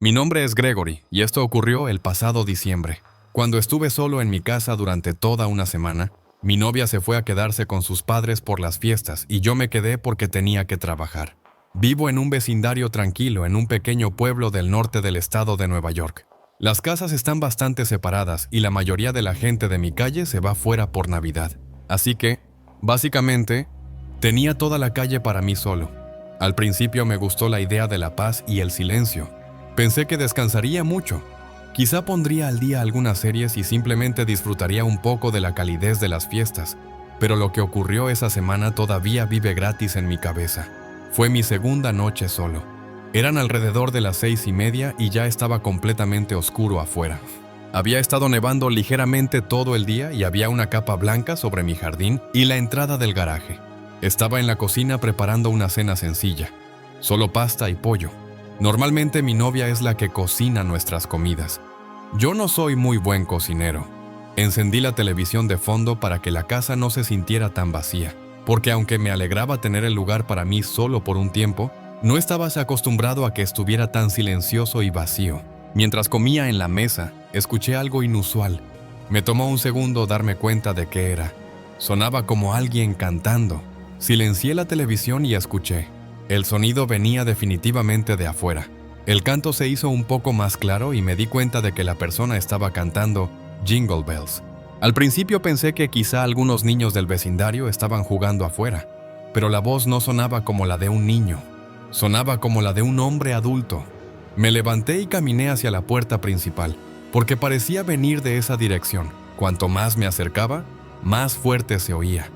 Mi nombre es Gregory y esto ocurrió el pasado diciembre. Cuando estuve solo en mi casa durante toda una semana, mi novia se fue a quedarse con sus padres por las fiestas y yo me quedé porque tenía que trabajar. Vivo en un vecindario tranquilo en un pequeño pueblo del norte del estado de Nueva York. Las casas están bastante separadas y la mayoría de la gente de mi calle se va fuera por Navidad. Así que, básicamente, tenía toda la calle para mí solo. Al principio me gustó la idea de la paz y el silencio. Pensé que descansaría mucho. Quizá pondría al día algunas series y simplemente disfrutaría un poco de la calidez de las fiestas. Pero lo que ocurrió esa semana todavía vive gratis en mi cabeza. Fue mi segunda noche solo. Eran alrededor de las 6:30 y ya estaba completamente oscuro afuera. Había estado nevando ligeramente todo el día y había una capa blanca sobre mi jardín y la entrada del garaje. Estaba en la cocina preparando una cena sencilla, solo pasta y pollo. Normalmente mi novia es la que cocina nuestras comidas. Yo no soy muy buen cocinero. Encendí la televisión de fondo para que la casa no se sintiera tan vacía, porque aunque me alegraba tener el lugar para mí solo por un tiempo, no estaba acostumbrado a que estuviera tan silencioso y vacío. Mientras comía en la mesa, escuché algo inusual. Me tomó un segundo darme cuenta de qué era. Sonaba como alguien cantando. Silencié la televisión y escuché. El sonido venía definitivamente de afuera. El canto se hizo un poco más claro y me di cuenta de que la persona estaba cantando Jingle Bells. Al principio pensé que quizá algunos niños del vecindario estaban jugando afuera, pero la voz no sonaba como la de un niño. Sonaba como la de un hombre adulto. Me levanté y caminé hacia la puerta principal, porque parecía venir de esa dirección. Cuanto más me acercaba, más fuerte se oía.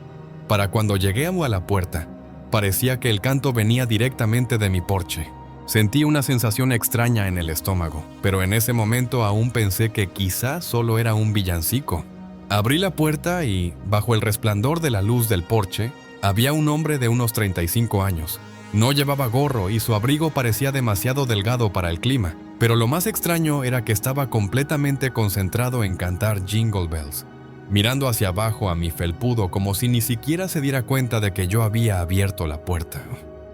Para cuando llegué a la puerta, parecía que el canto venía directamente de mi porche. Sentí una sensación extraña en el estómago, pero en ese momento aún pensé que quizá solo era un villancico. Abrí la puerta y, bajo el resplandor de la luz del porche, había un hombre de unos 35 años. No llevaba gorro y su abrigo parecía demasiado delgado para el clima, pero lo más extraño era que estaba completamente concentrado en cantar Jingle Bells, mirando hacia abajo a mi felpudo como si ni siquiera se diera cuenta de que yo había abierto la puerta.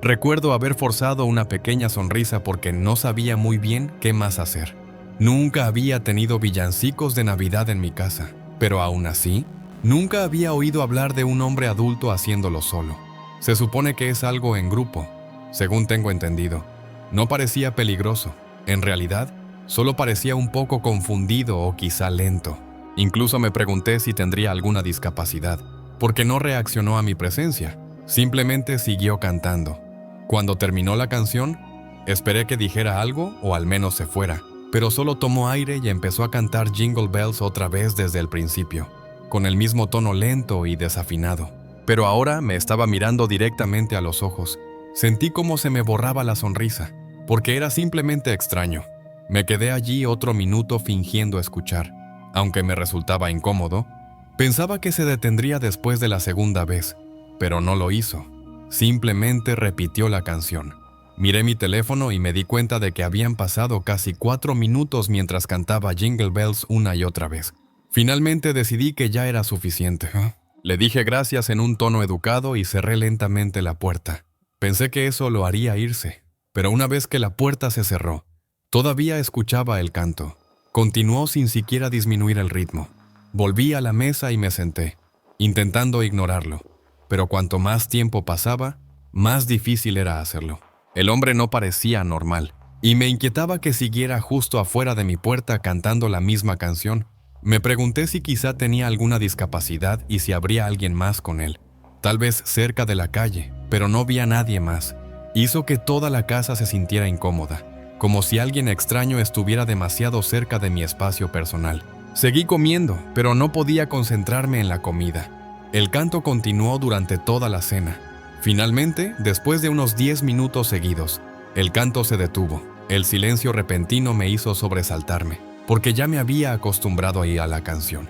Recuerdo haber forzado una pequeña sonrisa porque no sabía muy bien qué más hacer. Nunca había tenido villancicos de Navidad en mi casa, pero aún así, nunca había oído hablar de un hombre adulto haciéndolo solo. Se supone que es algo en grupo, según tengo entendido. No parecía peligroso. En realidad, solo parecía un poco confundido o quizá lento. Incluso me pregunté si tendría alguna discapacidad, porque no reaccionó a mi presencia. Simplemente siguió cantando. Cuando terminó la canción, esperé que dijera algo o al menos se fuera, pero solo tomó aire y empezó a cantar Jingle Bells otra vez desde el principio, con el mismo tono lento y desafinado. Pero ahora me estaba mirando directamente a los ojos. Sentí como se me borraba la sonrisa, porque era simplemente extraño. Me quedé allí otro minuto fingiendo escuchar. Aunque me resultaba incómodo, pensaba que se detendría después de la segunda vez, pero no lo hizo. Simplemente repitió la canción. Miré mi teléfono y me di cuenta de que habían pasado casi 4 minutos mientras cantaba Jingle Bells una y otra vez. Finalmente decidí que ya era suficiente. Le dije gracias en un tono educado y cerré lentamente la puerta. Pensé que eso lo haría irse, pero una vez que la puerta se cerró, todavía escuchaba el canto. Continuó sin siquiera disminuir el ritmo. Volví a la mesa y me senté, intentando ignorarlo, pero cuanto más tiempo pasaba, más difícil era hacerlo. El hombre no parecía normal, y me inquietaba que siguiera justo afuera de mi puerta cantando la misma canción. Me pregunté si quizá tenía alguna discapacidad y si habría alguien más con él, tal vez cerca de la calle, pero no vi a nadie más. Hizo que toda la casa se sintiera incómoda, como si alguien extraño estuviera demasiado cerca de mi espacio personal. Seguí comiendo, pero no podía concentrarme en la comida. El canto continuó durante toda la cena. Finalmente, después de unos 10 minutos seguidos, el canto se detuvo. El silencio repentino me hizo sobresaltarme, porque ya me había acostumbrado a ir a la canción.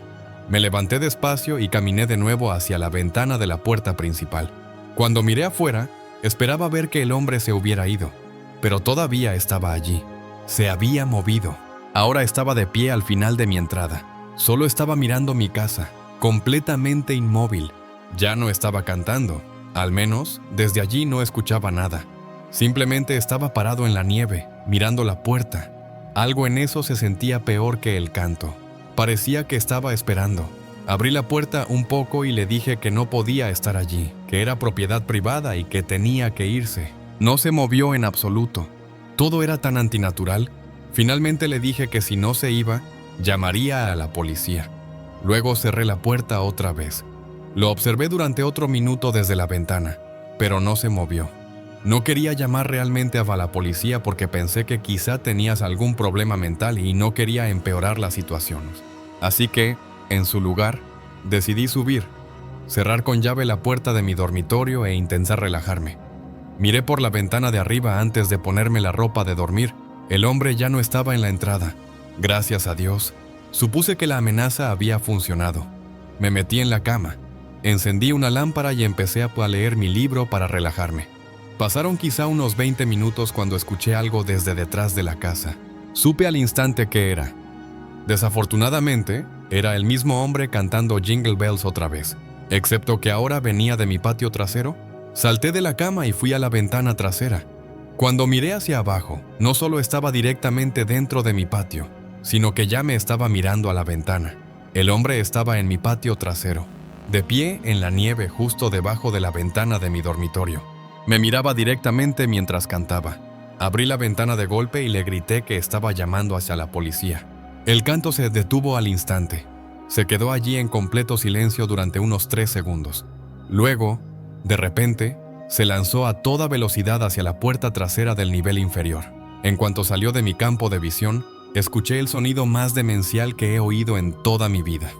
Me levanté despacio y caminé de nuevo hacia la ventana de la puerta principal. Cuando miré afuera, esperaba ver que el hombre se hubiera ido, pero todavía estaba allí. Se había movido. Ahora estaba de pie al final de mi entrada. Solo estaba mirando mi casa, completamente inmóvil. Ya no estaba cantando. Al menos, desde allí no escuchaba nada. Simplemente estaba parado en la nieve, mirando la puerta. Algo en eso se sentía peor que el canto. Parecía que estaba esperando. Abrí la puerta un poco y le dije que no podía estar allí, que era propiedad privada y que tenía que irse. No se movió en absoluto. Todo era tan antinatural. Finalmente le dije que si no se iba, llamaría a la policía. Luego cerré la puerta otra vez. Lo observé durante otro minuto desde la ventana, pero no se movió. No quería llamar realmente a la policía porque pensé que quizá tenías algún problema mental y no quería empeorar la situación. Así que, en su lugar, decidí subir, cerrar con llave la puerta de mi dormitorio e intentar relajarme. Miré por la ventana de arriba antes de ponerme la ropa de dormir. El hombre ya no estaba en la entrada. Gracias a Dios, supuse que la amenaza había funcionado. Me metí en la cama, encendí una lámpara y empecé a leer mi libro para relajarme. Pasaron quizá unos 20 minutos cuando escuché algo desde detrás de la casa. Supe al instante qué era. Desafortunadamente, era el mismo hombre cantando Jingle Bells otra vez, excepto que ahora venía de mi patio trasero. Salté de la cama y fui a la ventana trasera. Cuando miré hacia abajo, no solo estaba directamente dentro de mi patio, sino que ya me estaba mirando a la ventana. El hombre estaba en mi patio trasero, de pie en la nieve justo debajo de la ventana de mi dormitorio. Me miraba directamente mientras cantaba. Abrí la ventana de golpe y le grité que estaba llamando hacia la policía. El canto se detuvo al instante. Se quedó allí en completo silencio durante unos 3 segundos. Luego, de repente, se lanzó a toda velocidad hacia la puerta trasera del nivel inferior. En cuanto salió de mi campo de visión, escuché el sonido más demencial que he oído en toda mi vida.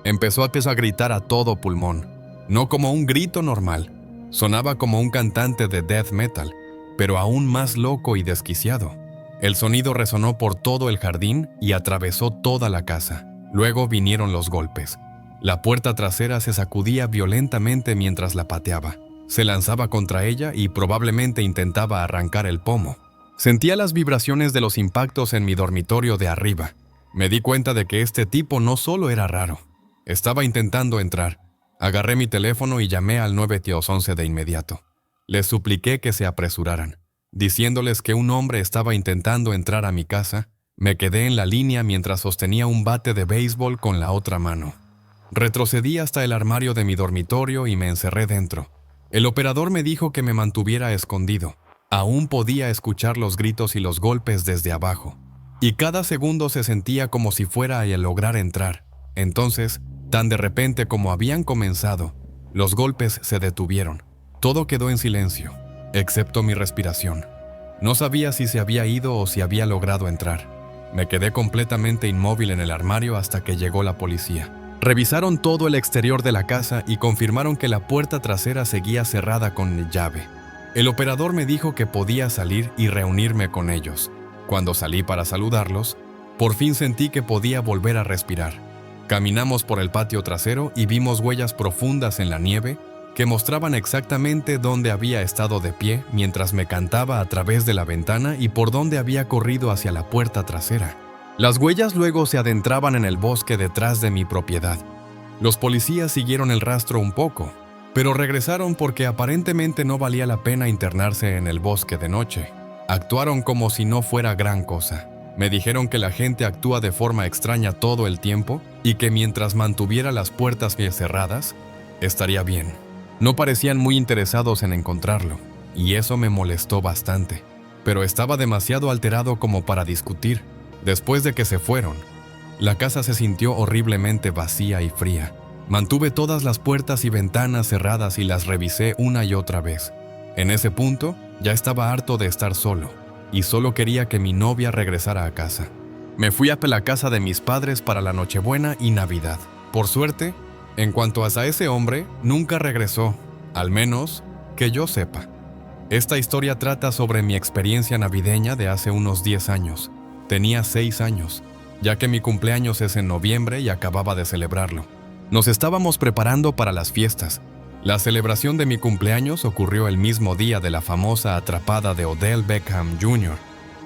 Empezó a gritar a todo pulmón, no como un grito normal. Sonaba como un cantante de death metal, pero aún más loco y desquiciado. El sonido resonó por todo el jardín y atravesó toda la casa. Luego vinieron los golpes. La puerta trasera se sacudía violentamente mientras la pateaba. Se lanzaba contra ella y probablemente intentaba arrancar el pomo. Sentía las vibraciones de los impactos en mi dormitorio de arriba. Me di cuenta de que este tipo no solo era raro. Estaba intentando entrar. Agarré mi teléfono y llamé al 911 de inmediato. Les supliqué que se apresuraran. Diciéndoles que un hombre estaba intentando entrar a mi casa, me quedé en la línea mientras sostenía un bate de béisbol con la otra mano. Retrocedí hasta el armario de mi dormitorio y me encerré dentro. El operador me dijo que me mantuviera escondido. Aún podía escuchar los gritos y los golpes desde abajo. Y cada segundo se sentía como si fuera a lograr entrar. Entonces, tan de repente como habían comenzado, los golpes se detuvieron. Todo quedó en silencio, excepto mi respiración. No sabía si se había ido o si había logrado entrar. Me quedé completamente inmóvil en el armario hasta que llegó la policía. Revisaron todo el exterior de la casa y confirmaron que la puerta trasera seguía cerrada con llave. El operador me dijo que podía salir y reunirme con ellos. Cuando salí para saludarlos, por fin sentí que podía volver a respirar. Caminamos por el patio trasero y vimos huellas profundas en la nieve que mostraban exactamente dónde había estado de pie mientras me cantaba a través de la ventana y por dónde había corrido hacia la puerta trasera. Las huellas luego se adentraban en el bosque detrás de mi propiedad. Los policías siguieron el rastro un poco, pero regresaron porque aparentemente no valía la pena internarse en el bosque de noche. Actuaron como si no fuera gran cosa. Me dijeron que la gente actúa de forma extraña todo el tiempo y que mientras mantuviera las puertas bien cerradas, estaría bien. No parecían muy interesados en encontrarlo, y eso me molestó bastante, pero estaba demasiado alterado como para discutir. Después de que se fueron, la casa se sintió horriblemente vacía y fría. Mantuve todas las puertas y ventanas cerradas y las revisé una y otra vez. En ese punto, ya estaba harto de estar solo, y solo quería que mi novia regresara a casa. Me fui a la casa de mis padres para la Nochebuena y Navidad. Por suerte, en cuanto a ese hombre, nunca regresó, al menos que yo sepa. Esta historia trata sobre mi experiencia navideña de hace unos 10 años. Tenía 6 años, ya que mi cumpleaños es en noviembre y acababa de celebrarlo. Nos estábamos preparando para las fiestas. La celebración de mi cumpleaños ocurrió el mismo día de la famosa atrapada de Odell Beckham Jr.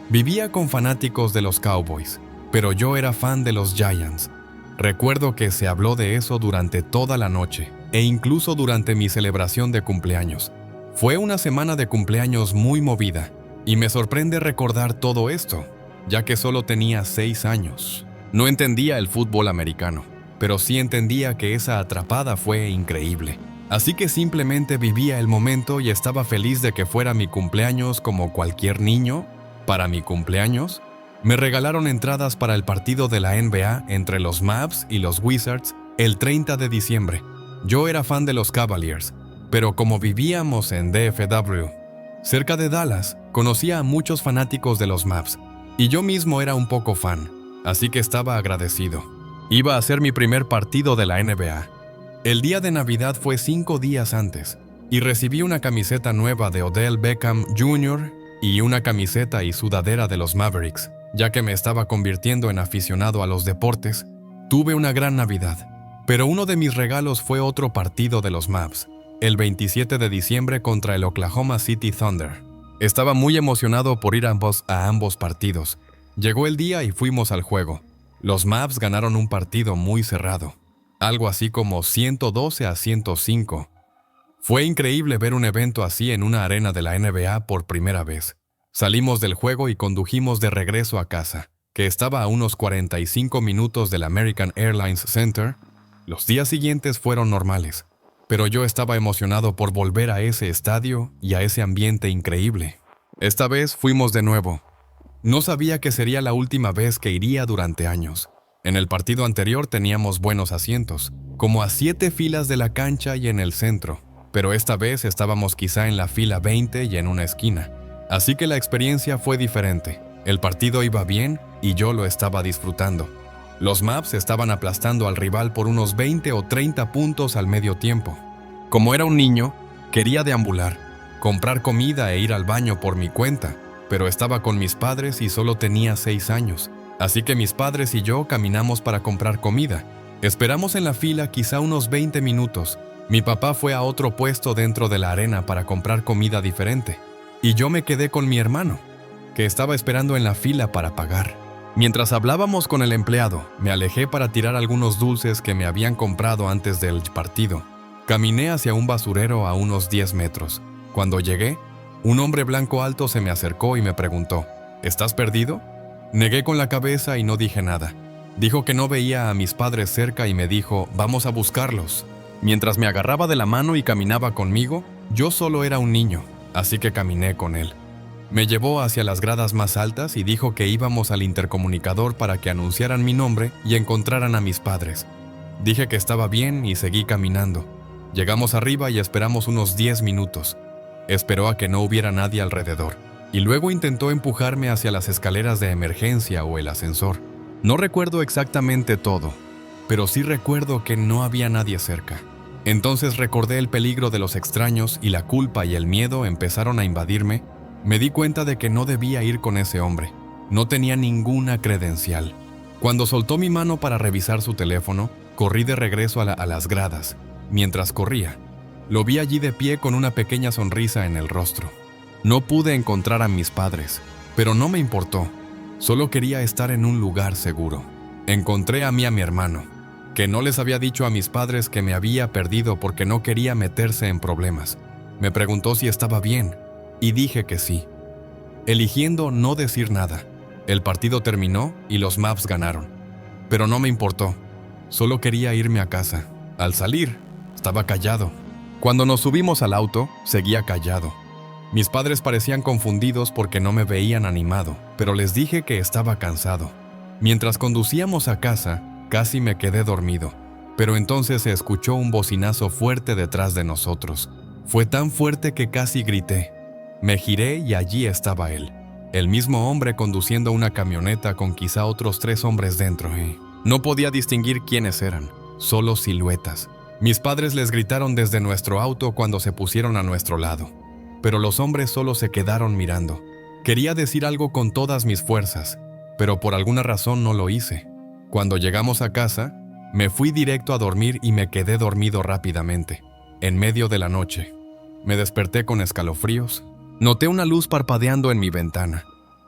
Vivía con fanáticos de los Cowboys, pero yo era fan de los Giants. Recuerdo que se habló de eso durante toda la noche, e incluso durante mi celebración de cumpleaños. Fue una semana de cumpleaños muy movida, y me sorprende recordar todo esto. ya que solo tenía 6 años. No entendía el fútbol americano, pero sí entendía que esa atrapada fue increíble. Así que simplemente vivía el momento y estaba feliz de que fuera mi cumpleaños como cualquier niño. Para mi cumpleaños, me regalaron entradas para el partido de la NBA entre los Mavs y los Wizards el 30 de diciembre. Yo era fan de los Cavaliers, pero como vivíamos en DFW, cerca de Dallas, conocía a muchos fanáticos de los Mavs, y yo mismo era un poco fan, así que estaba agradecido. Iba a ser mi primer partido de la NBA. El día de Navidad fue 5 días antes, y recibí una camiseta nueva de Odell Beckham Jr. y una camiseta y sudadera de los Mavericks. Ya que me estaba convirtiendo en aficionado a los deportes, tuve una gran Navidad. Pero uno de mis regalos fue otro partido de los Mavs, el 27 de diciembre contra el Oklahoma City Thunder. Estaba muy emocionado por ir a ambos partidos. Llegó el día y fuimos al juego. Los Mavs ganaron un partido muy cerrado, algo así como 112-105. Fue increíble ver un evento así en una arena de la NBA por primera vez. Salimos del juego y condujimos de regreso a casa, que estaba a unos 45 minutos del American Airlines Center. Los días siguientes fueron normales, pero yo estaba emocionado por volver a ese estadio y a ese ambiente increíble. Esta vez fuimos de nuevo. No sabía que sería la última vez que iría durante años. En el partido anterior teníamos buenos asientos, como a 7 filas de la cancha y en el centro, pero esta vez estábamos quizá en la fila 20 y en una esquina. Así que la experiencia fue diferente. El partido iba bien y yo lo estaba disfrutando. Los Mavs estaban aplastando al rival por unos 20 o 30 puntos al medio tiempo. Como era un niño, quería deambular, comprar comida e ir al baño por mi cuenta, pero estaba con mis padres y solo tenía 6 años. Así que mis padres y yo caminamos para comprar comida. Esperamos en la fila quizá unos 20 minutos. Mi papá fue a otro puesto dentro de la arena para comprar comida diferente. Y yo me quedé con mi hermano, que estaba esperando en la fila para pagar. Mientras hablábamos con el empleado, me alejé para tirar algunos dulces que me habían comprado antes del partido. Caminé hacia un basurero a unos 10 metros. Cuando llegué, un hombre blanco alto se me acercó y me preguntó, ¿estás perdido? Negué con la cabeza y no dije nada. Dijo que no veía a mis padres cerca y me dijo, vamos a buscarlos. Mientras me agarraba de la mano y caminaba conmigo, yo solo era un niño. Así que caminé con él. Me llevó hacia las gradas más altas y dijo que íbamos al intercomunicador para que anunciaran mi nombre y encontraran a mis padres. Dije que estaba bien y seguí caminando. Llegamos arriba y esperamos unos 10 minutos. Esperó a que no hubiera nadie alrededor, y luego intentó empujarme hacia las escaleras de emergencia o el ascensor. No recuerdo exactamente todo, pero sí recuerdo que no había nadie cerca. Entonces recordé el peligro de los extraños y la culpa y el miedo empezaron a invadirme. Me di cuenta de que no debía ir con ese hombre. No tenía ninguna credencial. Cuando soltó mi mano para revisar su teléfono, corrí de regreso a las gradas. Mientras corría, lo vi allí de pie con una pequeña sonrisa en el rostro. No pude encontrar a mis padres, pero no me importó. Solo quería estar en un lugar seguro. Encontré a mi hermano, que no les había dicho a mis padres que me había perdido porque no quería meterse en problemas. Me preguntó si estaba bien, y dije que sí, eligiendo no decir nada. El partido terminó y los Mavs ganaron, pero no me importó. Solo quería irme a casa. Al salir, estaba callado. Cuando nos subimos al auto, seguía callado. Mis padres parecían confundidos porque no me veían animado, pero les dije que estaba cansado. Mientras conducíamos a casa, casi me quedé dormido, pero entonces se escuchó un bocinazo fuerte detrás de nosotros. Fue tan fuerte que casi grité. Me giré y allí estaba él, el mismo hombre conduciendo una camioneta con quizá otros 3 hombres dentro. No podía distinguir quiénes eran, solo siluetas. Mis padres les gritaron desde nuestro auto cuando se pusieron a nuestro lado, pero los hombres solo se quedaron mirando. Quería decir algo con todas mis fuerzas, pero por alguna razón no lo hice. Cuando llegamos a casa, me fui directo a dormir y me quedé dormido rápidamente, en medio de la noche. Me desperté con escalofríos. Noté una luz parpadeando en mi ventana.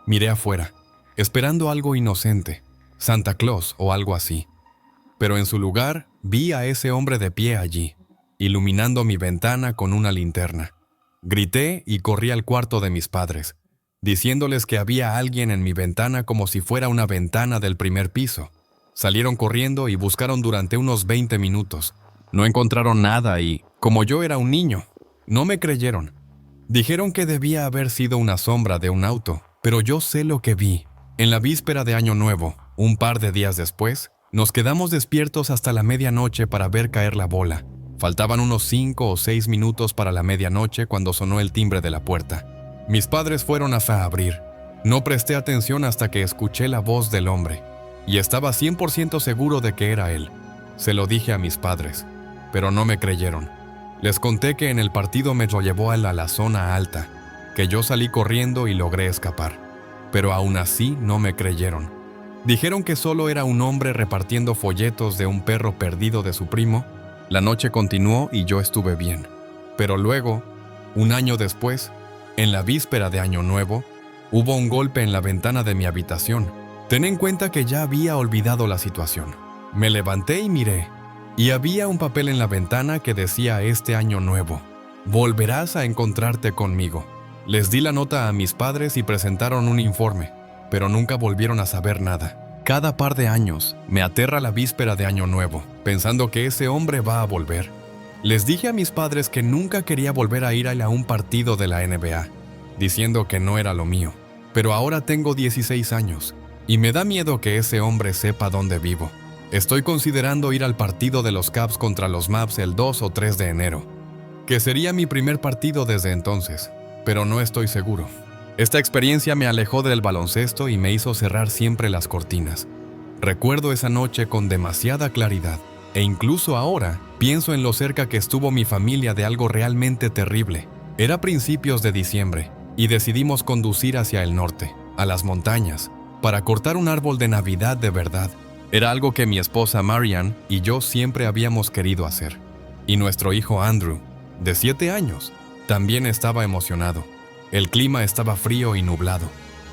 Miré afuera, esperando algo inocente, Santa Claus o algo así. Pero en su lugar, vi a ese hombre de pie allí, iluminando mi ventana con una linterna. Grité y corrí al cuarto de mis padres. diciéndoles que había alguien en mi ventana como si fuera una ventana del primer piso. Salieron corriendo y buscaron durante unos 20 minutos. No encontraron nada y, como yo era un niño, no me creyeron. Dijeron que debía haber sido una sombra de un auto, pero yo sé lo que vi. En la víspera de Año Nuevo, un par de días después, nos quedamos despiertos hasta la medianoche para ver caer la bola. Faltaban unos 5 o 6 minutos para la medianoche cuando sonó el timbre de la puerta. Mis padres fueron a abrir. No presté atención hasta que escuché la voz del hombre, y estaba 100% seguro de que era él. Se lo dije a mis padres, pero no me creyeron. Les conté que en el partido me lo llevó a la zona alta, que yo salí corriendo y logré escapar, pero aún así no me creyeron. Dijeron que solo era un hombre repartiendo folletos de un perro perdido de su primo. La noche continuó y yo estuve bien. Pero luego, un año después, en la víspera de Año Nuevo, hubo un golpe en la ventana de mi habitación. Ten en cuenta que ya había olvidado la situación. Me levanté y miré, y había un papel en la ventana que decía este Año Nuevo: volverás a encontrarte conmigo. Les di la nota a mis padres y presentaron un informe, pero nunca volvieron a saber nada. Cada par de años me aterra la víspera de Año Nuevo, pensando que ese hombre va a volver. Les dije a mis padres que nunca quería volver a ir a un partido de la NBA, diciendo que no era lo mío. Pero ahora tengo 16 años, y me da miedo que ese hombre sepa dónde vivo. Estoy considerando ir al partido de los Cavs contra los Mavs el 2 o 3 de enero, que sería mi primer partido desde entonces, pero no estoy seguro. Esta experiencia me alejó del baloncesto y me hizo cerrar siempre las cortinas. Recuerdo esa noche con demasiada claridad, e incluso ahora pienso en lo cerca que estuvo mi familia de algo realmente terrible. Era principios de diciembre, y decidimos conducir hacia el norte, a las montañas, para cortar un árbol de Navidad de verdad. Era algo que mi esposa Marianne y yo siempre habíamos querido hacer. Y nuestro hijo Andrew, de 7 años, también estaba emocionado. El clima estaba frío y nublado,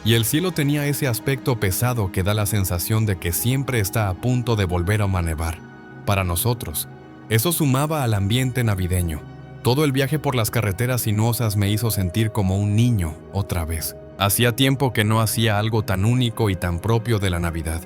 y el cielo tenía ese aspecto pesado que da la sensación de que siempre está a punto de volver a nevar. Para nosotros, eso sumaba al ambiente navideño. Todo el viaje por las carreteras sinuosas me hizo sentir como un niño otra vez. Hacía tiempo que no hacía algo tan único y tan propio de la Navidad.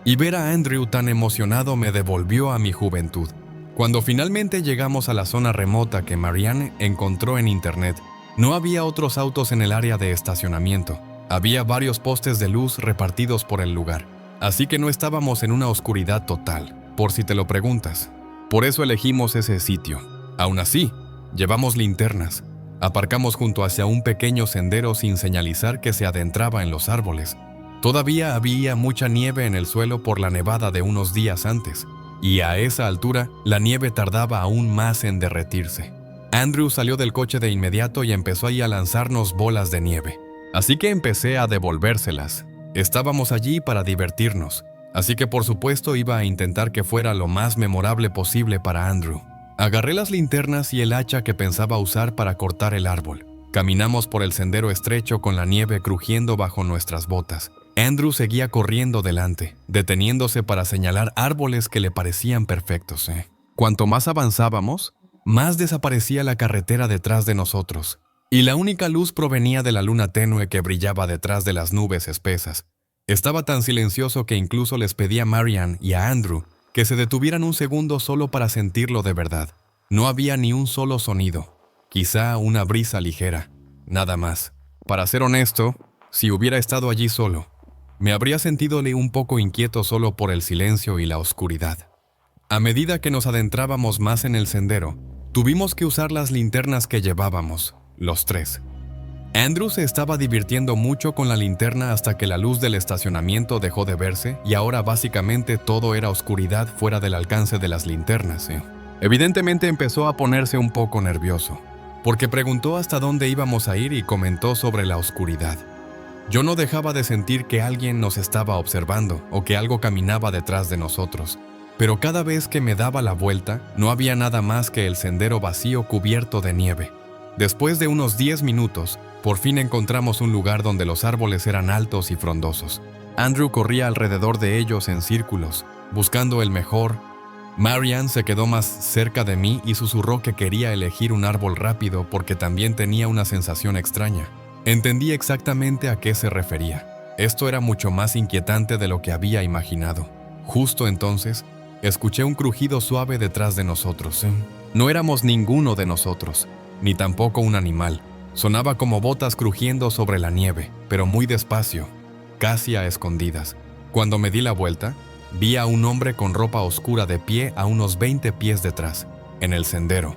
Y ver a Andrew tan emocionado me devolvió a mi juventud. Cuando finalmente llegamos a la zona remota que Marianne encontró en internet, no había otros autos en el área de estacionamiento. Había varios postes de luz repartidos por el lugar. Así que no estábamos en una oscuridad total, por si te lo preguntas. Por eso elegimos ese sitio. Aún así, llevamos linternas. Aparcamos junto hacia un pequeño sendero sin señalizar que se adentraba en los árboles. Todavía había mucha nieve en el suelo por la nevada de unos días antes, y a esa altura la nieve tardaba aún más en derretirse. Andrew salió del coche de inmediato y empezó ahí a lanzarnos bolas de nieve. Así que empecé a devolvérselas. Estábamos allí para divertirnos, así que por supuesto iba a intentar que fuera lo más memorable posible para Andrew. Agarré las linternas y el hacha que pensaba usar para cortar el árbol. Caminamos por el sendero estrecho con la nieve crujiendo bajo nuestras botas. Andrew seguía corriendo delante, deteniéndose para señalar árboles que le parecían perfectos. Cuanto más avanzábamos, más desaparecía la carretera detrás de nosotros, y la única luz provenía de la luna tenue que brillaba detrás de las nubes espesas. Estaba tan silencioso que incluso les pedí a Marianne y a Andrew que se detuvieran un segundo solo para sentirlo de verdad. No había ni un solo sonido, quizá una brisa ligera, nada más. Para ser honesto, si hubiera estado allí solo, me habría sentidole un poco inquieto solo por el silencio y la oscuridad. A medida que nos adentrábamos más en el sendero, tuvimos que usar las linternas que llevábamos, los tres. Andrew se estaba divirtiendo mucho con la linterna hasta que la luz del estacionamiento dejó de verse y ahora básicamente todo era oscuridad fuera del alcance de las linternas. Evidentemente empezó a ponerse un poco nervioso, porque preguntó hasta dónde íbamos a ir y comentó sobre la oscuridad. Yo no dejaba de sentir que alguien nos estaba observando o que algo caminaba detrás de nosotros. Pero cada vez que me daba la vuelta, no había nada más que el sendero vacío cubierto de nieve. Después de unos 10 minutos, por fin encontramos un lugar donde los árboles eran altos y frondosos. Andrew corría alrededor de ellos en círculos, buscando el mejor. Marianne se quedó más cerca de mí y susurró que quería elegir un árbol rápido porque también tenía una sensación extraña. Entendí exactamente a qué se refería. Esto era mucho más inquietante de lo que había imaginado. Justo entonces, escuché un crujido suave detrás de nosotros. No éramos ninguno de nosotros, ni tampoco un animal. Sonaba como botas crujiendo sobre la nieve, pero muy despacio, casi a escondidas. Cuando me di la vuelta, vi a un hombre con ropa oscura de pie a unos 20 pies detrás, en el sendero.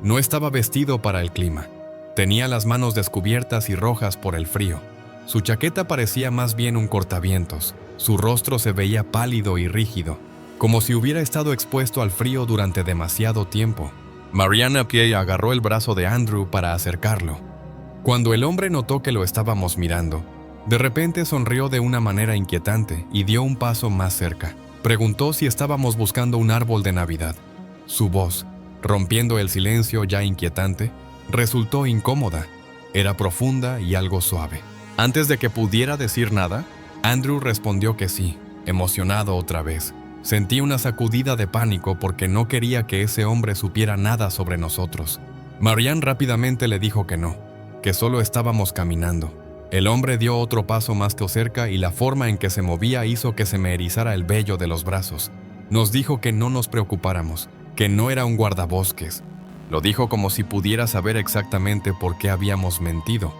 No estaba vestido para el clima. Tenía las manos descubiertas y rojas por el frío. Su chaqueta parecía más bien un cortavientos. Su rostro se veía pálido y rígido, como si hubiera estado expuesto al frío durante demasiado tiempo. Marianne a pie agarró el brazo de Andrew para acercarlo. Cuando el hombre notó que lo estábamos mirando, de repente sonrió de una manera inquietante y dio un paso más cerca. Preguntó si estábamos buscando un árbol de Navidad. Su voz, rompiendo el silencio ya inquietante, resultó incómoda. Era profunda y algo suave. Antes de que pudiera decir nada, Andrew respondió que sí, emocionado otra vez. Sentí una sacudida de pánico porque no quería que ese hombre supiera nada sobre nosotros. Marianne rápidamente le dijo que no, que solo estábamos caminando. El hombre dio otro paso más cerca y la forma en que se movía hizo que se me erizara el vello de los brazos. Nos dijo que no nos preocupáramos, que no era un guardabosques. Lo dijo como si pudiera saber exactamente por qué habíamos mentido.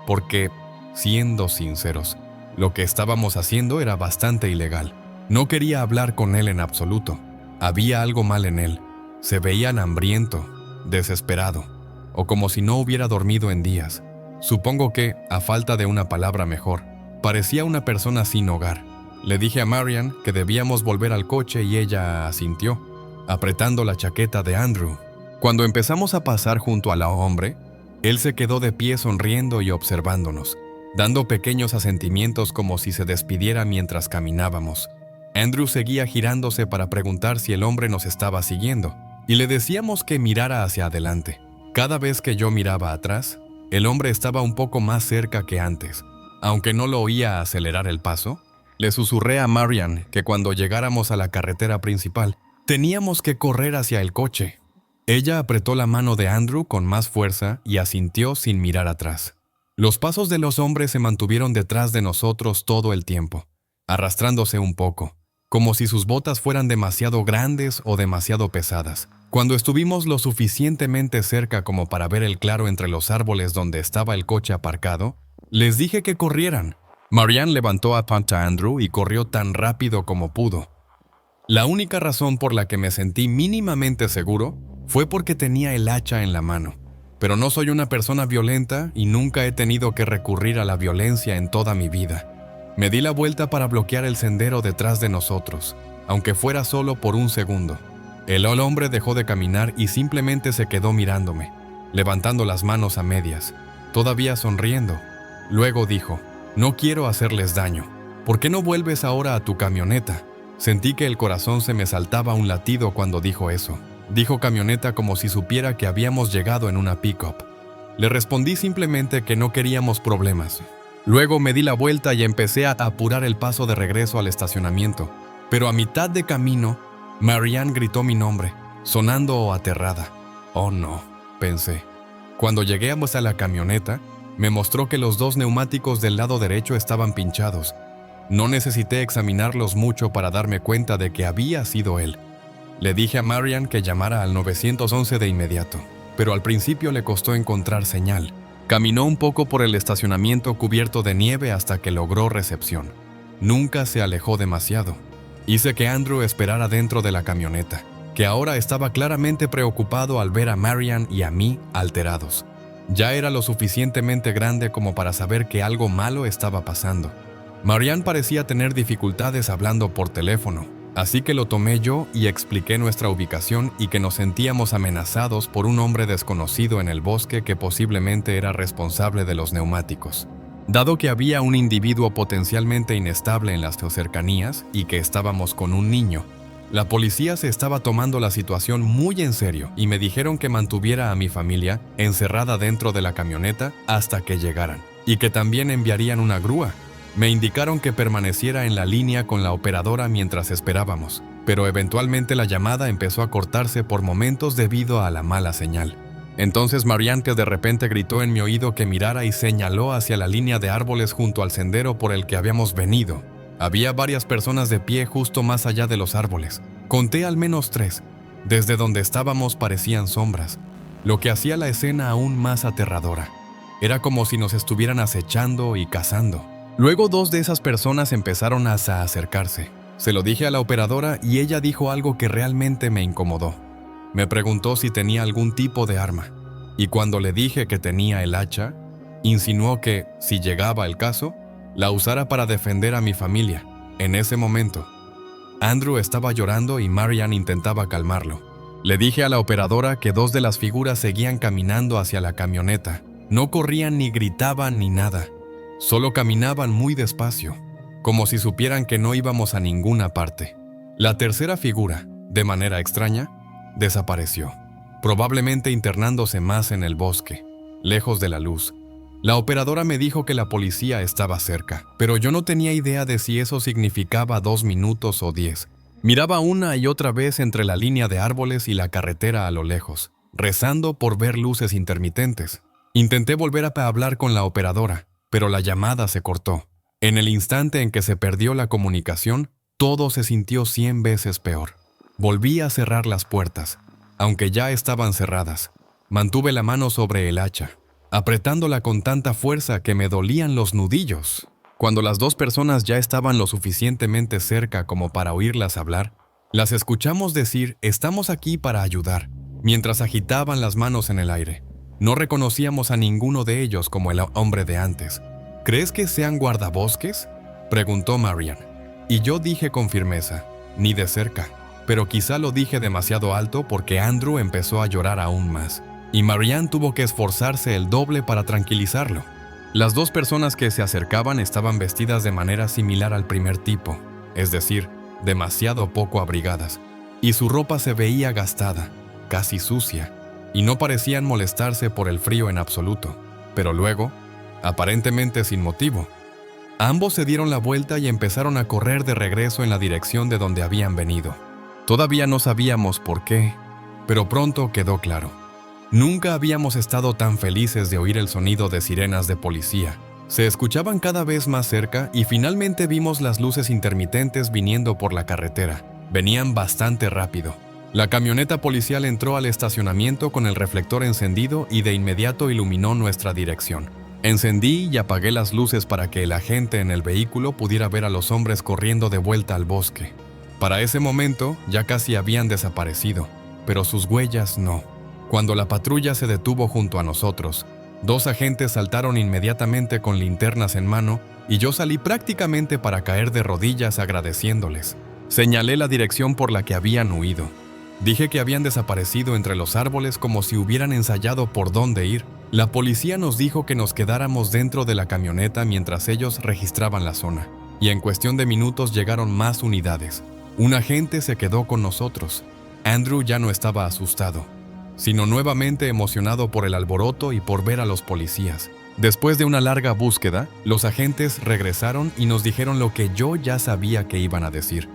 Porque, siendo sinceros, lo que estábamos haciendo era bastante ilegal. No quería hablar con él en absoluto. Había algo mal en él. Se veía hambriento, desesperado, o como si no hubiera dormido en días. Supongo que, a falta de una palabra mejor, parecía una persona sin hogar. Le dije a Marianne que debíamos volver al coche y ella asintió, apretando la chaqueta de Andrew. Cuando empezamos a pasar junto al hombre, él se quedó de pie sonriendo y observándonos, dando pequeños asentimientos como si se despidiera mientras caminábamos. Andrew seguía girándose para preguntar si el hombre nos estaba siguiendo, y le decíamos que mirara hacia adelante. Cada vez que yo miraba atrás, el hombre estaba un poco más cerca que antes. Aunque no lo oía acelerar el paso, le susurré a Marianne que cuando llegáramos a la carretera principal, teníamos que correr hacia el coche. Ella apretó la mano de Andrew con más fuerza y asintió sin mirar atrás. Los pasos de los hombres se mantuvieron detrás de nosotros todo el tiempo, arrastrándose un poco, como si sus botas fueran demasiado grandes o demasiado pesadas. Cuando estuvimos lo suficientemente cerca como para ver el claro entre los árboles donde estaba el coche aparcado, les dije que corrieran. Marianne levantó a Andrew y corrió tan rápido como pudo. La única razón por la que me sentí mínimamente seguro fue porque tenía el hacha en la mano. Pero no soy una persona violenta y nunca he tenido que recurrir a la violencia en toda mi vida. Me di la vuelta para bloquear el sendero detrás de nosotros, aunque fuera solo por un segundo. El hombre dejó de caminar y simplemente se quedó mirándome, levantando las manos a medias, todavía sonriendo. Luego dijo, «No quiero hacerles daño. ¿Por qué no vuelves ahora a tu camioneta?» Sentí que el corazón se me saltaba un latido cuando dijo eso. Dijo camioneta como si supiera que habíamos llegado en una pick-up. Le respondí simplemente que no queríamos problemas. Luego me di la vuelta y empecé a apurar el paso de regreso al estacionamiento. Pero a mitad de camino, Marianne gritó mi nombre, sonando aterrada. «Oh no», pensé. Cuando llegué hasta la camioneta, me mostró que los dos neumáticos del lado derecho estaban pinchados. No necesité examinarlos mucho para darme cuenta de que había sido él. Le dije a Marianne que llamara al 911 de inmediato, pero al principio le costó encontrar señal. Caminó un poco por el estacionamiento cubierto de nieve hasta que logró recepción. Nunca se alejó demasiado. Hice que Andrew esperara dentro de la camioneta, que ahora estaba claramente preocupado al ver a Marianne y a mí alterados. Ya era lo suficientemente grande como para saber que algo malo estaba pasando. Marianne parecía tener dificultades hablando por teléfono, así que lo tomé yo y expliqué nuestra ubicación y que nos sentíamos amenazados por un hombre desconocido en el bosque que posiblemente era responsable de los neumáticos. Dado que había un individuo potencialmente inestable en las cercanías y que estábamos con un niño, la policía se estaba tomando la situación muy en serio y me dijeron que mantuviera a mi familia encerrada dentro de la camioneta hasta que llegaran, y que también enviarían una grúa. Me indicaron que permaneciera en la línea con la operadora mientras esperábamos, pero eventualmente la llamada empezó a cortarse por momentos debido a la mala señal. Entonces Marianne de repente gritó en mi oído que mirara y señaló hacia la línea de árboles junto al sendero por el que habíamos venido. Había varias personas de pie justo más allá de los árboles. Conté al menos 3. Desde donde estábamos parecían sombras, lo que hacía la escena aún más aterradora. Era como si nos estuvieran acechando y cazando. Luego 2 de esas personas empezaron a acercarse. Se lo dije a la operadora y ella dijo algo que realmente me incomodó. Me preguntó si tenía algún tipo de arma, y cuando le dije que tenía el hacha, insinuó que, si llegaba el caso, la usara para defender a mi familia. En ese momento, Andrew estaba llorando y Marianne intentaba calmarlo. Le dije a la operadora que 2 de las figuras seguían caminando hacia la camioneta. No corrían ni gritaban ni nada, solo caminaban muy despacio, como si supieran que no íbamos a ninguna parte. La tercera figura, de manera extraña, desapareció, probablemente internándose más en el bosque, lejos de la luz. La operadora me dijo que la policía estaba cerca, pero yo no tenía idea de si eso significaba 2 minutos o 10. Miraba una y otra vez entre la línea de árboles y la carretera a lo lejos, rezando por ver luces intermitentes. Intenté volver a hablar con la operadora, pero la llamada se cortó. En el instante en que se perdió la comunicación, todo se sintió 100 veces peor. Volví a cerrar las puertas, aunque ya estaban cerradas. Mantuve la mano sobre el hacha, apretándola con tanta fuerza que me dolían los nudillos. Cuando las 2 personas ya estaban lo suficientemente cerca como para oírlas hablar, las escuchamos decir «estamos aquí para ayudar», mientras agitaban las manos en el aire. No reconocíamos a ninguno de ellos como el hombre de antes. «¿Crees que sean guardabosques?», preguntó Marianne. Y yo dije con firmeza, «ni de cerca». Pero quizá lo dije demasiado alto porque Andrew empezó a llorar aún más, y Marianne tuvo que esforzarse el doble para tranquilizarlo. Las 2 personas que se acercaban estaban vestidas de manera similar al primer tipo, es decir, demasiado poco abrigadas, y su ropa se veía gastada, casi sucia, y no parecían molestarse por el frío en absoluto. Pero luego, aparentemente sin motivo, ambos se dieron la vuelta y empezaron a correr de regreso en la dirección de donde habían venido. Todavía no sabíamos por qué, pero pronto quedó claro. Nunca habíamos estado tan felices de oír el sonido de sirenas de policía. Se escuchaban cada vez más cerca y finalmente vimos las luces intermitentes viniendo por la carretera. Venían bastante rápido. La camioneta policial entró al estacionamiento con el reflector encendido y de inmediato iluminó nuestra dirección. Encendí y apagué las luces para que el agente en el vehículo pudiera ver a los hombres corriendo de vuelta al bosque. Para ese momento ya casi habían desaparecido, pero sus huellas no. Cuando la patrulla se detuvo junto a nosotros, 2 agentes saltaron inmediatamente con linternas en mano y yo salí prácticamente para caer de rodillas agradeciéndoles. Señalé la dirección por la que habían huido. Dije que habían desaparecido entre los árboles como si hubieran ensayado por dónde ir. La policía nos dijo que nos quedáramos dentro de la camioneta mientras ellos registraban la zona, y en cuestión de minutos llegaron más unidades. Un agente se quedó con nosotros. Andrew ya no estaba asustado, sino nuevamente emocionado por el alboroto y por ver a los policías. Después de una larga búsqueda, los agentes regresaron y nos dijeron lo que yo ya sabía que iban a decir.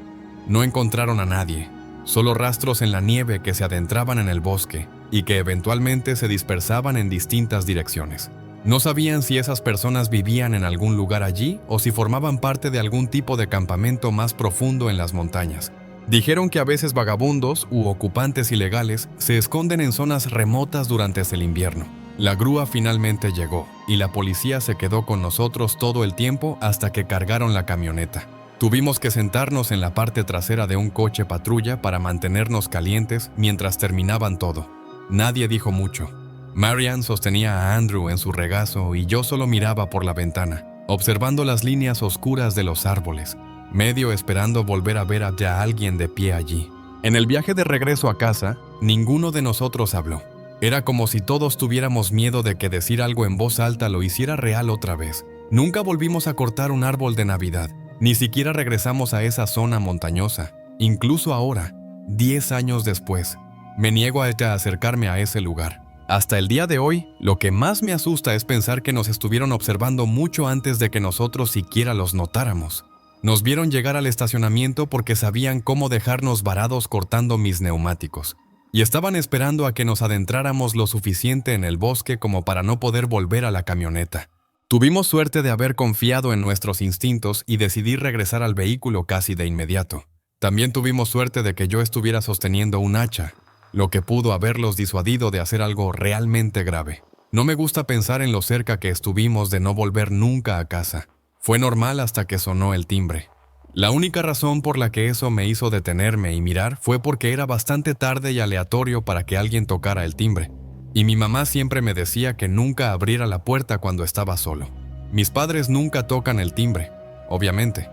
No encontraron a nadie, solo rastros en la nieve que se adentraban en el bosque y que eventualmente se dispersaban en distintas direcciones. No sabían si esas personas vivían en algún lugar allí o si formaban parte de algún tipo de campamento más profundo en las montañas. Dijeron que a veces vagabundos u ocupantes ilegales se esconden en zonas remotas durante el invierno. La grúa finalmente llegó y la policía se quedó con nosotros todo el tiempo hasta que cargaron la camioneta. Tuvimos que sentarnos en la parte trasera de un coche patrulla para mantenernos calientes mientras terminaban todo. Nadie dijo mucho. Marianne sostenía a Andrew en su regazo y yo solo miraba por la ventana, observando las líneas oscuras de los árboles, medio esperando volver a ver a alguien de pie allí. En el viaje de regreso a casa, ninguno de nosotros habló. Era como si todos tuviéramos miedo de que decir algo en voz alta lo hiciera real otra vez. Nunca volvimos a cortar un árbol de Navidad, ni siquiera regresamos a esa zona montañosa. Incluso ahora, 10 años después, me niego a acercarme a ese lugar. Hasta el día de hoy, lo que más me asusta es pensar que nos estuvieron observando mucho antes de que nosotros siquiera los notáramos. Nos vieron llegar al estacionamiento porque sabían cómo dejarnos varados cortando mis neumáticos. y estaban esperando a que nos adentráramos lo suficiente en el bosque como para no poder volver a la camioneta. Tuvimos suerte de haber confiado en nuestros instintos y decidí regresar al vehículo casi de inmediato. También tuvimos suerte de que yo estuviera sosteniendo un hacha, lo que pudo haberlos disuadido de hacer algo realmente grave. No me gusta pensar en lo cerca que estuvimos de no volver nunca a casa. Fue normal hasta que sonó el timbre. La única razón por la que eso me hizo detenerme y mirar fue porque era bastante tarde y aleatorio para que alguien tocara el timbre. Y mi mamá siempre me decía que nunca abriera la puerta cuando estaba solo. Mis padres nunca tocan el timbre, obviamente,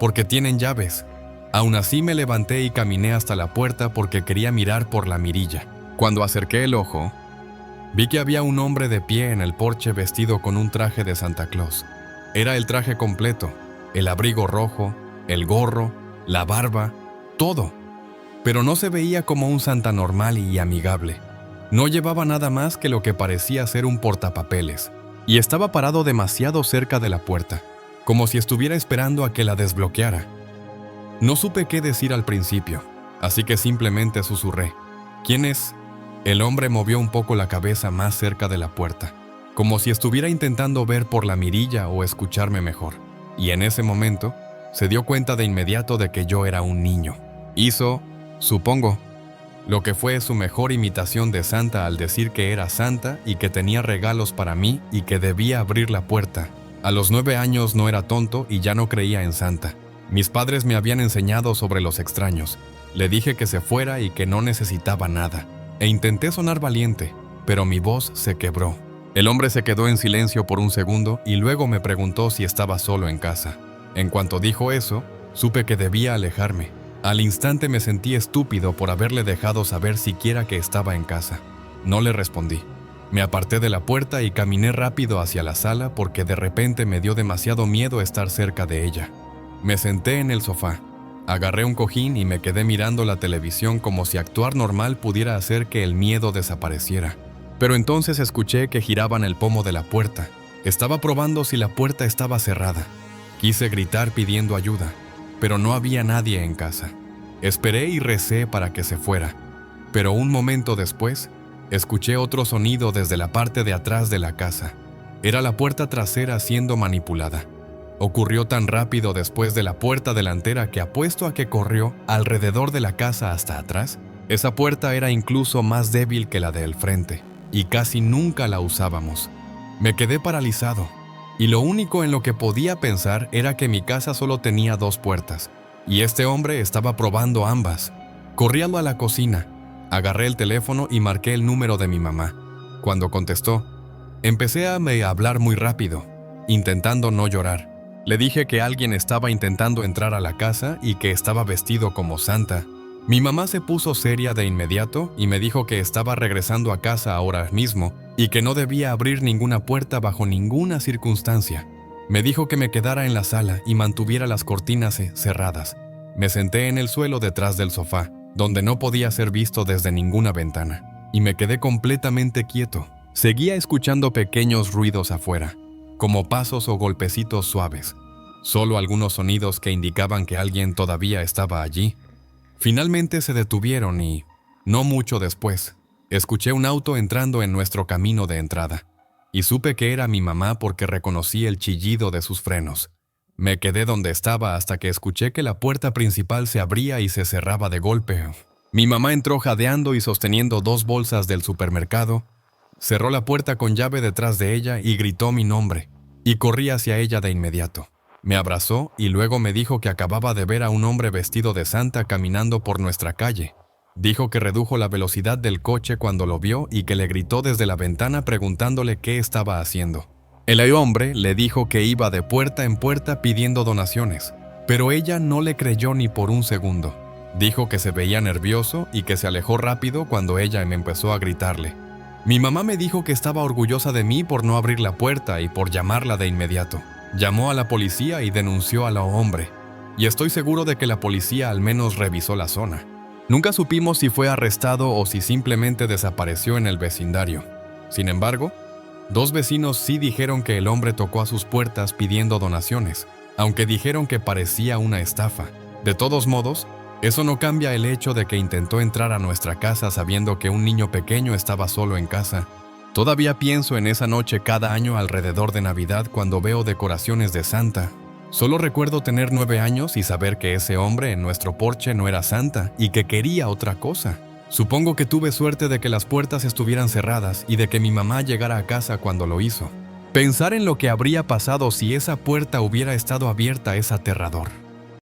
porque tienen llaves. Aún así me levanté y caminé hasta la puerta porque quería mirar por la mirilla. Cuando acerqué el ojo, vi que había un hombre de pie en el porche vestido con un traje de Santa Claus. Era el traje completo, el abrigo rojo, el gorro, la barba, todo. Pero no se veía como un Santa normal y amigable. No llevaba nada más que lo que parecía ser un portapapeles, y estaba parado demasiado cerca de la puerta, como si estuviera esperando a que la desbloqueara. No supe qué decir al principio, así que simplemente susurré. ¿Quién es? El hombre movió un poco la cabeza más cerca de la puerta, como si estuviera intentando ver por la mirilla o escucharme mejor, y en ese momento se dio cuenta de inmediato de que yo era un niño. Hizo, supongo, lo que fue su mejor imitación de Santa al decir que era Santa y que tenía regalos para mí y que debía abrir la puerta. A los 9 años no era tonto y ya no creía en Santa. Mis padres me habían enseñado sobre los extraños. Le dije que se fuera y que no necesitaba nada. E intenté sonar valiente, pero mi voz se quebró. El hombre se quedó en silencio por un segundo y luego me preguntó si estaba solo en casa. En cuanto dijo eso, supe que debía alejarme. Al instante me sentí estúpido por haberle dejado saber siquiera que estaba en casa. No le respondí. Me aparté de la puerta y caminé rápido hacia la sala porque de repente me dio demasiado miedo estar cerca de ella. Me senté en el sofá, agarré un cojín y me quedé mirando la televisión como si actuar normal pudiera hacer que el miedo desapareciera. Pero entonces escuché que giraban el pomo de la puerta. Estaba probando si la puerta estaba cerrada. Quise gritar pidiendo ayuda, pero no había nadie en casa. Esperé y recé para que se fuera, pero un momento después, escuché otro sonido desde la parte de atrás de la casa. Era la puerta trasera siendo manipulada. Ocurrió tan rápido después de la puerta delantera que apuesto a que corrió alrededor de la casa hasta atrás. Esa puerta era incluso más débil que la del frente, y casi nunca la usábamos. Me quedé paralizado, y lo único en lo que podía pensar era que mi casa solo tenía 2 puertas, y este hombre estaba probando ambas. Corrí a la cocina, agarré el teléfono y marqué el número de mi mamá. Cuando contestó, empecé a hablar muy rápido, intentando no llorar. Le dije que alguien estaba intentando entrar a la casa y que estaba vestido como Santa. Mi mamá se puso seria de inmediato y me dijo que estaba regresando a casa ahora mismo y que no debía abrir ninguna puerta bajo ninguna circunstancia. Me dijo que me quedara en la sala y mantuviera las cortinas cerradas. Me senté en el suelo detrás del sofá, donde no podía ser visto desde ninguna ventana, y me quedé completamente quieto. Seguía escuchando pequeños ruidos afuera, como pasos o golpecitos suaves, solo algunos sonidos que indicaban que alguien todavía estaba allí. Finalmente se detuvieron y, no mucho después, escuché un auto entrando en nuestro camino de entrada, y supe que era mi mamá porque reconocí el chillido de sus frenos. Me quedé donde estaba hasta que escuché que la puerta principal se abría y se cerraba de golpe. Mi mamá entró jadeando y sosteniendo 2 bolsas del supermercado. Cerró la puerta con llave detrás de ella y gritó mi nombre, y corrí hacia ella de inmediato. Me abrazó y luego me dijo que acababa de ver a un hombre vestido de Santa caminando por nuestra calle. Dijo que redujo la velocidad del coche cuando lo vio y que le gritó desde la ventana preguntándole qué estaba haciendo. El hombre le dijo que iba de puerta en puerta pidiendo donaciones, pero ella no le creyó ni por un segundo. Dijo que se veía nervioso y que se alejó rápido cuando ella me empezó a gritarle. Mi mamá me dijo que estaba orgullosa de mí por no abrir la puerta y por llamarla de inmediato. Llamó a la policía y denunció al hombre, y estoy seguro de que la policía al menos revisó la zona. Nunca supimos si fue arrestado o si simplemente desapareció en el vecindario. Sin embargo, 2 vecinos sí dijeron que el hombre tocó a sus puertas pidiendo donaciones, aunque dijeron que parecía una estafa. De todos modos, Eso no cambia el hecho de que intentó entrar a nuestra casa sabiendo que un niño pequeño estaba solo en casa. Todavía pienso en esa noche cada año alrededor de Navidad cuando veo decoraciones de Santa. Solo recuerdo tener 9 años y saber que ese hombre en nuestro porche no era Santa y que quería otra cosa. Supongo que tuve suerte de que las puertas estuvieran cerradas y de que mi mamá llegara a casa cuando lo hizo. Pensar en lo que habría pasado si esa puerta hubiera estado abierta es aterrador.